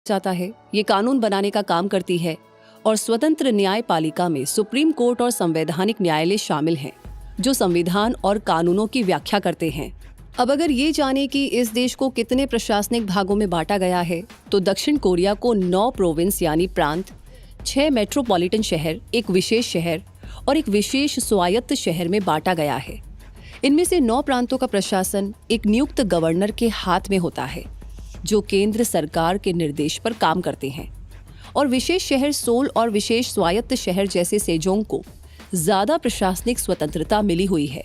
जाता है, ये कानून बनाने का काम करती है और स्वतंत्र न्यायपालिका में सुप्रीम कोर्ट और संवैधानिक न्यायालय शामिल हैं, जो संविधान और कानूनों की व्याख्या करते हैं। अब अगर ये जाने कि इस देश को कितने प्रशासनिक भागों में बांटा गया है, तो दक्षिण कोरिया को 9 प्रोविंस यानी प्रांत, 6 मेट्रोपॉलिटन शहर, एक विशेष शहर और एक विशेष स्वायत्त शहर में बांटा गया है। इनमें से 9 प्रांतों का प्रशासन एक नियुक्त गवर्नर के हाथ में होता है, जो केंद्र सरकार के निर्देश पर काम करते हैं, और विशेष शहर सोल और विशेष स्वायत्त शहर जैसे सेजोंग को ज्यादा प्रशासनिक स्वतंत्रता मिली हुई है।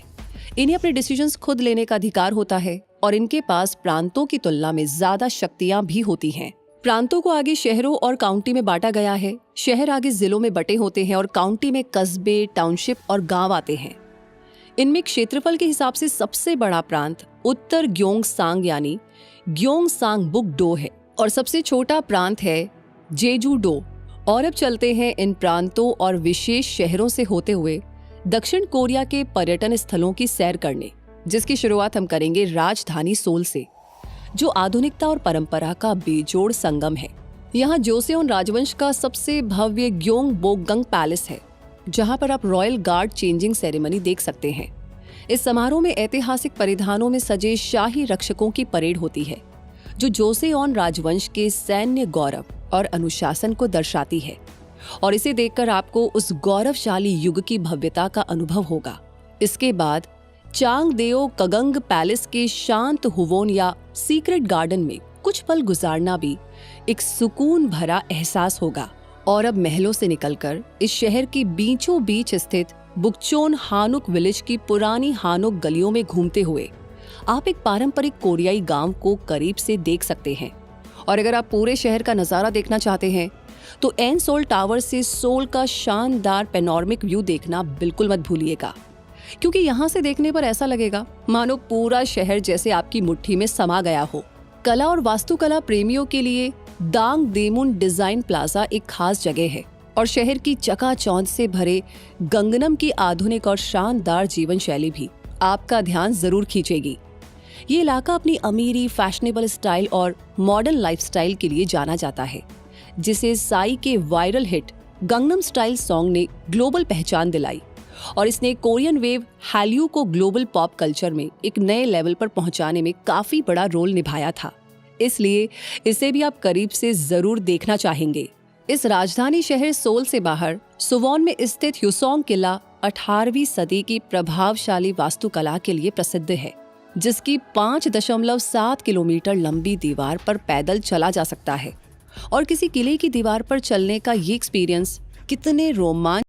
इन्हें अपने डिसीजंस खुद लेने का अधिकार होता है और इनके पास प्रांतों की तुलना में ज्यादा शक्तियां भी होती हैं। प्रांतों को आगे शहरों और काउंटी में बांटा गया है। शहर आगे जिलों में बटे होते हैं और काउंटी में कस्बे, टाउनशिप और गांव आते हैं। इनमें क्षेत्रफल के हिसाब से सबसे बड़ा प्रांत उत्तर ग्योंगसांग यानी ग्योंगसांगबुक-डो है और सबसे छोटा प्रांत है जेजू-डो। और अब चलते हैं इन प्रांतों और विशेष शहरों से होते हुए दक्षिण कोरिया के पर्यटन स्थलों की सैर करने, जिसकी शुरुआत हम करेंगे राजधानी सोल से, जो आधुनिकता और परंपरा का बेजोड़ संगम है। यहाँ जोसेओन राजवंश का सबसे भव्य ग्योंगबोकगंग पैलेस है, जहाँ पर आप रॉयल गार्ड चेंजिंग सेरेमनी देख सकते हैं। इस समारोह में ऐतिहासिक परिधानों में सजे शाही रक्षकों की परेड होती है, जो जोसेओन राजवंश के सैन्य गौरव और अनुशासन को दर्शाती है, और इसे देखकर आपको उस गौरवशाली युग की भव्यता का अनुभव होगा। इसके बाद चांगदेओ कगंग पैलेस के शांत हुवोन या सीक्रेट गार्डन में कुछ पल गुजारना भी एक सुकून भरा एहसास होगा। और अब महलों से निकलकर इस शहर की बीचों बीच स्थित बुकचोन हानुक विलेज की पुरानी हानुक गलियों में घूमते हुए आप एक पारंपरिक कोरियाई गांव को करीब से देख सकते हैं। और अगर आप पूरे शहर का नजारा देखना चाहते हैं तो एन सोल टावर से सोल का शानदार पेनोरमिक व्यू देखना बिल्कुल मत भूलिएगा, क्योंकि यहाँ से देखने पर ऐसा लगेगा मानो पूरा शहर जैसे आपकी मुट्ठी में समा गया हो। कला और वास्तुकला प्रेमियों के लिए दांगदेमुन डिजाइन प्लाजा एक खास जगह है और शहर की चकाचौंध से भरे गंगनम की आधुनिक और शानदार जीवन शैली भी आपका ध्यान जरूर खींचेगी। ये इलाका अपनी अमीरी, फैशनेबल स्टाइल और मॉडर्न लाइफस्टाइल के लिए जाना जाता है, जिसे साई के viral hit Gangnam style song ने ग्लोबल पहचान दिलाई और इसने कोरियन वेव हैल्यू को ग्लोबल पॉप कल्चर में एक नए लेवल पर पहुंचाने में काफी बड़ा रोल निभाया था। इसलिए इसे भी आप करीब से जरूर देखना चाहेंगे। इस राजधानी शहर सोल से बाहर सुवॉन में स्थित ह्यूसोंग किला 18वीं सदी की प्रभावशाली वास्तुकला के लिए प्रसिद्ध है, जिसकी 5.7 किलोमीटर लंबी दीवार पर पैदल चला जा सकता है। और किसी किले की दीवार पर चलने का ये एक्सपीरियंस कितने रोमांच